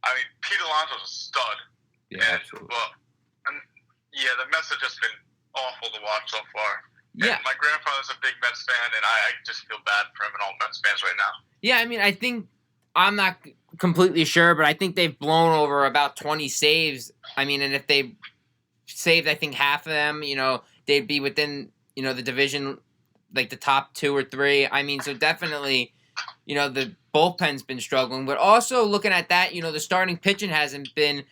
I mean, Pete Alonso's a stud. Yeah, absolutely. The Mets have just been awful to watch so far. Yeah. And my grandfather's a big Mets fan, and I just feel bad for him and all Mets fans right now. Yeah, I mean, I think, I'm not completely sure, but I think they've blown over about 20 saves. I mean, and if they saved, I think, half of them, they'd be within, the division, like the top 2 or 3. I mean, so definitely, the bullpen's been struggling. But also looking at that, the starting pitching hasn't been,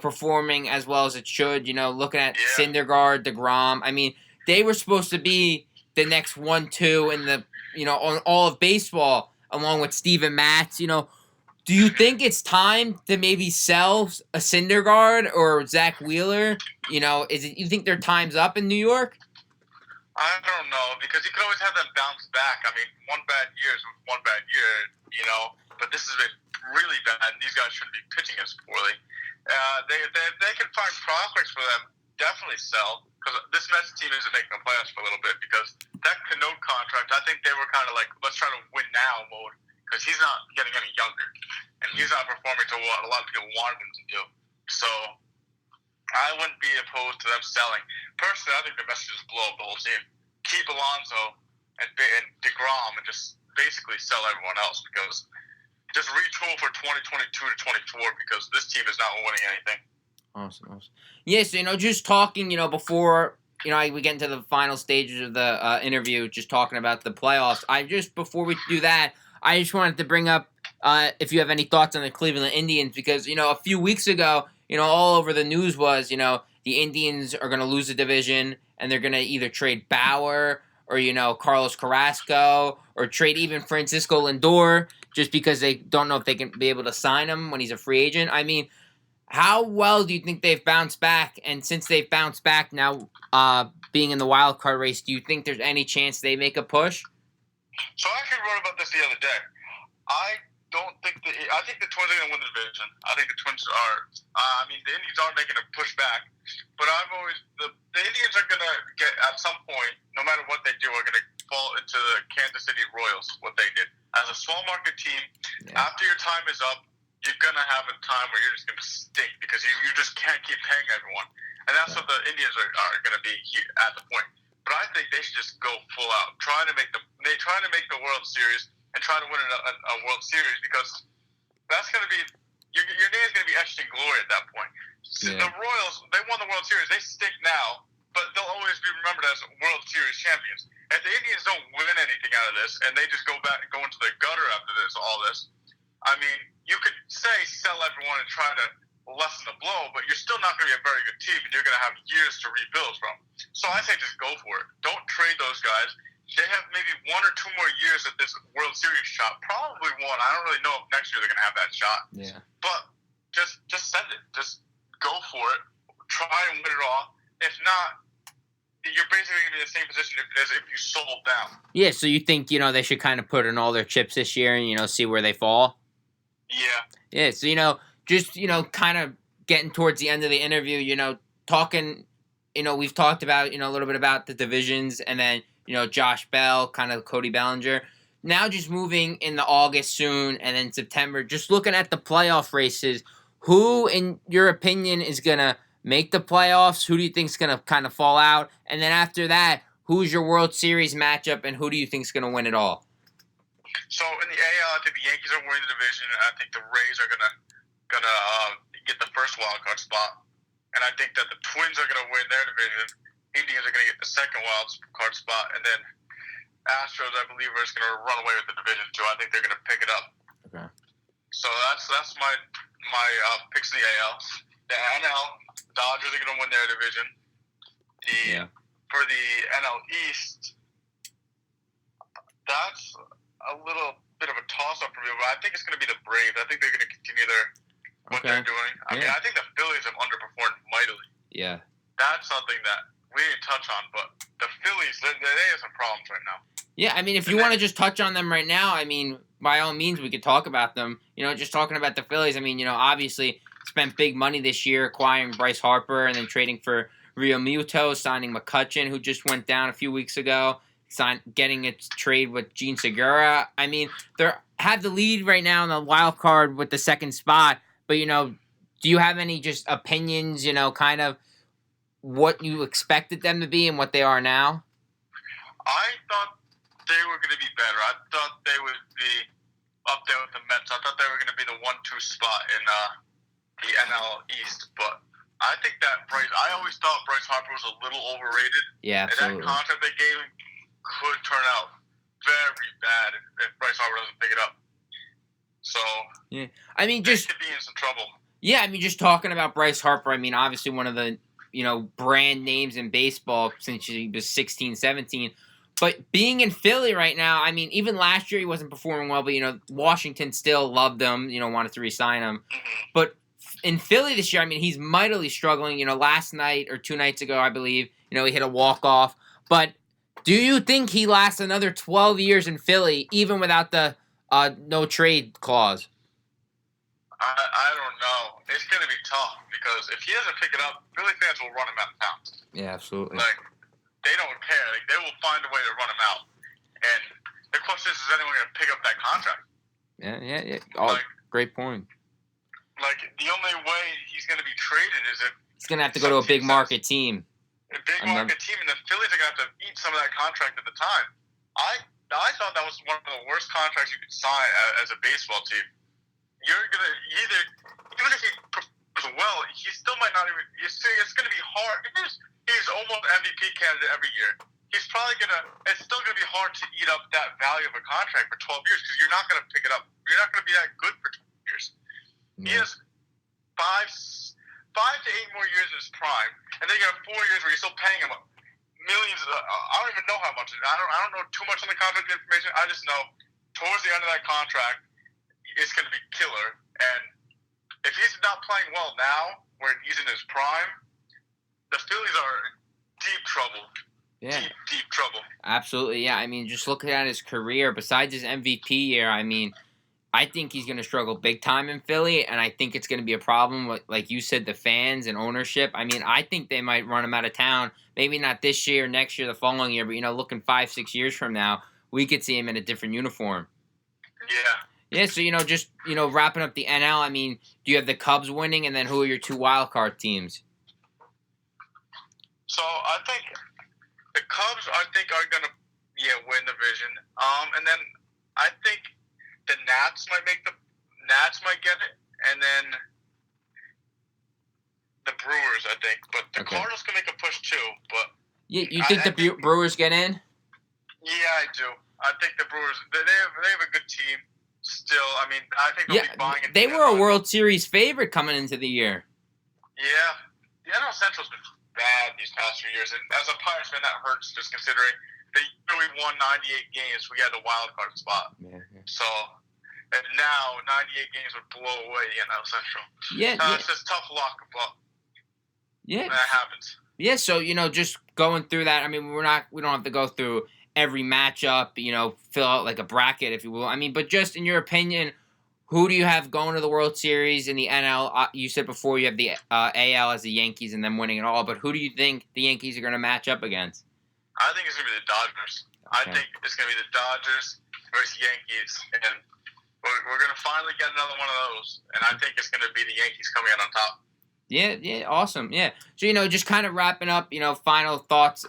performing as well as it should. Looking at Syndergaard, DeGrom. I mean, they were supposed to be the next 1-2 in the, on all of baseball, along with Steven Matz. Do you think it's time to maybe sell a Syndergaard or Zach Wheeler? You think their time's up in New York? I don't know, because you can always have them bounce back. I mean, one bad year is one bad year, but this has been really bad, and these guys shouldn't be pitching as poorly. They can find prospects for them, definitely sell, because this Mets team isn't making the playoffs for a little bit, because that Cano contract, I think they were kind of like, let's try to win now mode, because he's not getting any younger, and he's not performing to what a lot of people wanted him to do. So I wouldn't be opposed to them selling. Personally, I think the Mets should just blow up the whole team. Keep Alonso and DeGrom and just basically sell everyone else, because just retool for 2022 to 24, because this team is not winning anything. Awesome. Yeah, so, just talking, before, we get into the final stages of the interview, just talking about the playoffs, before we do that, I just wanted to bring up if you have any thoughts on the Cleveland Indians, because, a few weeks ago, all over the news was, the Indians are going to lose the division, and they're going to either trade Bauer or, Carlos Carrasco, or trade even Francisco Lindor, just because they don't know if they can be able to sign him when he's a free agent. I mean, how well do you think they've bounced back? And since they've bounced back now, being in the wild card race, do you think there's any chance they make a push? So I actually wrote about this the other day. I think the Twins are going to win the division. I think the Twins are. The Indians are making a push back, but the Indians are going to get, at some point, no matter what they do, are going to fall into the Kansas City Royals, what they did. As a small market team, after your time is up, you're going to have a time where you're just going to stink, because you just can't keep paying everyone. And that's what the Indians are going to be at the point. But I think they should just go full out, trying to make the World Series and try to win a World Series, because that's going to be your name is going to be etched in glory at that point. Yeah. The Royals, they won the World Series. They stink now, but they'll always be remembered as World Series champions. If the Indians don't win anything out of this, and they just go into the gutter after all this, I mean, you could say sell everyone and try to lessen the blow, but you're still not going to be a very good team, and you're going to have years to rebuild from. So I say just go for it. Don't trade those guys. they have maybe 1 or 2 more years at this World Series shot. Probably one. I don't really know if next year they're going to have that shot. Yeah. But just send it. Just go for it. Try and win it all. If not, you're basically going to be in the same position as if you sold down. Yeah, so you think, they should kind of put in all their chips this year and, see where they fall? Yeah. Yeah, so, just, kind of getting towards the end of the interview, talking, we've talked about, a little bit about the divisions and then, Josh Bell, kind of Cody Bellinger. Now just moving into August soon and then September, just looking at the playoff races, who, in your opinion, is going to make the playoffs? Who do you think is going to kind of fall out? And then after that, who's your World Series matchup and who do you think is going to win it all? So in the AL, I think the Yankees are winning the division. I think the Rays are gonna get the first wild card spot, and I think that the Twins are gonna win their division. Indians are gonna get the second wild card spot, and then Astros, I believe, are just gonna run away with the division too. I think they're gonna pick it up. Okay. So that's my picks in the AL. The NL, Dodgers are gonna win their division. For the NL East, that's a little bit of a toss-up for me, but I think it's going to be the Braves. I think they're going to continue what they're doing. I mean, I think the Phillies have underperformed mightily. Yeah. That's something that we didn't touch on, but the Phillies, they have some problems right now. Yeah, I mean, if you want to just touch on them right now, I mean, by all means, we could talk about them. Just talking about the Phillies, I mean, obviously spent big money this year acquiring Bryce Harper and then trading for Rio Muto, signing McCutchen, who just went down a few weeks ago. Getting a trade with Gene Segura. I mean, they have the lead right now in the wild card with the second spot. But, do you have any just opinions, kind of what you expected them to be and what they are now? I thought they were going to be better. I thought they would be up there with the Mets. I thought they were going to be the 1-2 spot in the NL East. But I think that I always thought Bryce Harper was a little overrated. Yeah, absolutely. And that contract they gave him could turn out very bad if Bryce Harper doesn't pick it up. So, yeah, I mean, they could be in some trouble. Yeah, I mean, just talking about Bryce Harper, I mean, obviously one of the, brand names in baseball since he was 16, 17. But being in Philly right now, I mean, even last year he wasn't performing well, but, Washington still loved him, wanted to re-sign him. Mm-hmm. But in Philly this year, I mean, he's mightily struggling. Last night or 2 nights ago, I believe, he hit a walk-off. But do you think he lasts another 12 years in Philly, even without the no-trade clause? I don't know. It's going to be tough because if he doesn't pick it up, Philly fans will run him out of town. Yeah, absolutely. They don't care. They will find a way to run him out. And the question is anyone going to pick up that contract? Yeah. Oh, great point. The only way he's going to be traded is if he's going to have to go to a big market team. A big market team, and the Phillies are going to have to eat some of that contract at the time. I thought that was one of the worst contracts you could sign as a baseball team. You're going to even if he performs well, he still might not even. It's going to be hard. He's almost MVP candidate every year. He's probably going to. It's still going to be hard to eat up that value of a contract for 12 years because you're not going to pick it up. You're not going to be that good for 12 years. Yeah. He has 5 to 8 more years in his prime, and then you got 4 years where you're still paying him millions. I don't even know how much. I don't know too much on the contract information. I just know towards the end of that contract, it's going to be killer. And if he's not playing well now, when he's in his prime, the Phillies are in deep trouble. Yeah. Deep trouble. Absolutely, yeah. I mean, just looking at his career, besides his MVP year, I mean, I think he's going to struggle big time in Philly, and I think it's going to be a problem with, like you said, the fans and ownership. I mean, I think they might run him out of town. Maybe not this year, next year, the following year, but, looking 5-6 years from now, we could see him in a different uniform. Yeah. Yeah, so, just, wrapping up the NL, I mean, do you have the Cubs winning, and then who are your 2 wild card teams? So, I think the Cubs, are going to, win the division. And then I think the Nats might get it, and then the Brewers, I think. But the Cardinals can make a push too. But you think the Brewers get in? Yeah, I do. I think the Brewers they have a good team still. I mean, I think they'll be buying it. They were a World Series favorite coming into the year. Yeah, the NL Central's been bad these past few years, and as a Pirates fan, that hurts just considering the year we won 98 games, we had a wild card spot. Yeah. So, and now 98 games would blow away the NL Central. Yeah. It's just tough luck, but Yeah. that happens. Yeah, so, just going through that, I mean, we don't have to go through every matchup, fill out like a bracket, if you will. I mean, but just in your opinion, who do you have going to the World Series in the NL? You said before you have the AL as the Yankees and them winning it all, but who do you think the Yankees are going to match up against? I think it's going to be the Dodgers. Okay. I think it's going to be the Dodgers versus Yankees, and we're going to finally get another one of those, and I think it's going to be the Yankees coming out on top. Yeah, awesome. Yeah. So, just kind of wrapping up, final thoughts,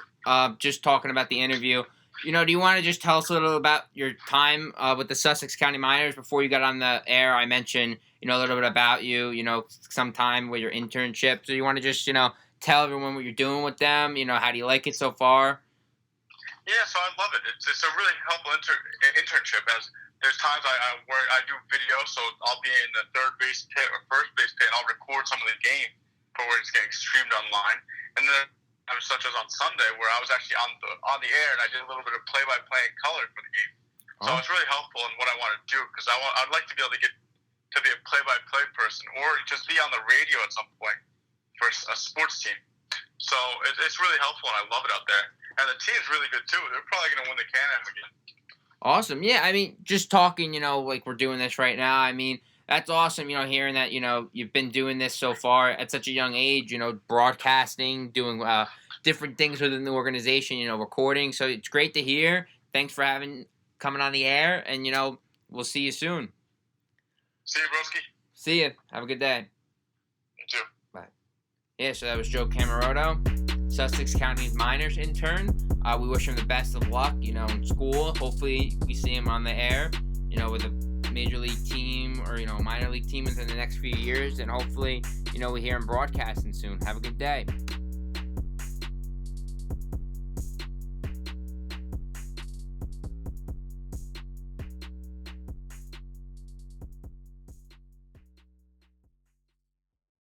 just talking about the interview. Do you want to just tell us a little about your time with the Sussex County Miners before you got on the air? I mentioned, a little bit about you, some time with your internship. So you want to just, tell everyone what you're doing with them? How do you like it so far? Yeah, so I love it. It's a really helpful internship. As there's times where I do video, so I'll be in the third base pit or first base pit, and I'll record some of the game for where it's getting streamed online. And then such as on Sunday, where I was actually on the air, and I did a little bit of play-by-play and color for the game. So it's really helpful in what I want to do, because I'd like to be able to get to be a play-by-play person, or just be on the radio at some point for a sports team. So it's really helpful, and I love it out there. And the team's really good too. They're probably going to win the Can-Am again. Awesome. Yeah, I mean, just talking, like we're doing this right now, I mean, that's awesome, hearing that, you've been doing this so far at such a young age, broadcasting, doing different things within the organization, recording. So it's great to hear. Thanks for coming on the air, and, we'll see you soon. See you, broski. See you. Have a good day. You too. Bye. Yeah, so that was Joe Cammarota, Sussex County Miners intern. We wish him the best of luck, in school. Hopefully we see him on the air, with a major league team or, a minor league team within the next few years. And hopefully, we hear him broadcasting soon. Have a good day.